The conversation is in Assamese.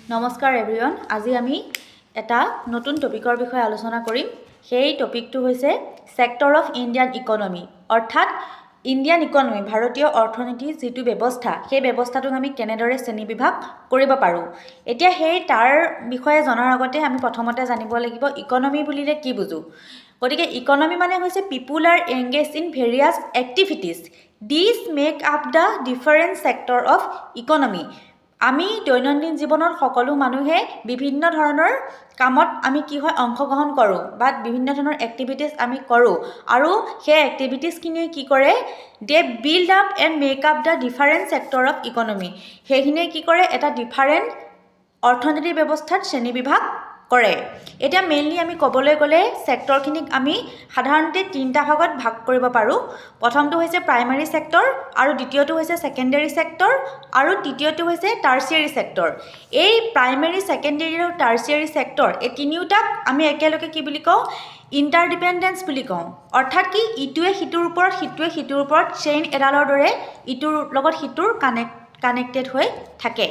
নমস্কাৰ এভৰিৱান আজি আমি এটা নতুন টপিকৰ বিষয়ে আলোচনা কৰিম সেই টপিকটো হৈছে সেক্টৰ অফ ইণ্ডিয়ান ইকনমি অৰ্থাৎ ইণ্ডিয়ান ইকনমি ভাৰতীয় অৰ্থনীতিৰ যেটো ব্যৱস্থা সেই ব্যৱস্থাটোক আমি কেনেদৰে শ্ৰেণীবিভাগ কৰিব পাৰো এতিয়া সেই তাৰ বিষয়ে জনাৰ আগতে আমি প্ৰথমতে জানিব লাগিব ইকনমি বুলিলে কি বুজো গতিকে ইকনমি মানে হৈছে পিপল R engage in various activities this make up the different sector of economy আমি দৈনন্দিন জীৱনৰ সকলো মানুহে বিভিন্ন ধৰণৰ কামত আমি কি হয় অংশগ্ৰহণ কৰোঁ বা বিভিন্ন ধৰণৰ এক্টিভিটিজ আমি কৰোঁ আৰু সেই এক্টিভিটিজখিনি কি কৰে দে build up and make up the different sector of economy সেইখিনিয়ে কি কৰে এটা ডিফাৰেন্ট অৰ্থনৈতিক ব্যৱস্থাত শ্ৰেণীবিভাগ কৰে এটা মেইনলি আমি ক'বলৈ গ'লে সেক্টৰখিনিক আমি সাধাৰণতে তিনিটা ভাগত ভাগ কৰিব পাৰোঁ প্ৰথমটো হৈছে প্ৰাইমাৰী সেক্টৰ আৰু দ্বিতীয়টো হৈছে সেকেন্ডাৰী সেক্টৰ আৰু তৃতীয়টো হৈছে টাৰ্চিয়াৰী সেক্টৰ এই প্ৰাইমাৰী সেকেন্ডাৰী আৰু টাৰ্চিয়াৰী সেক্টৰ এই তিনিওটাক আমি একেলগে কি বুলি কওঁ ইণ্টাৰডিপেণ্ডেন্স বুলি কওঁ অৰ্থাৎ কি ইটোৱে সিটোৰ ওপৰত চেইন এডালৰ দৰে ইটোৰ লগত সিটোৰ কানেক্টেড হৈ থাকে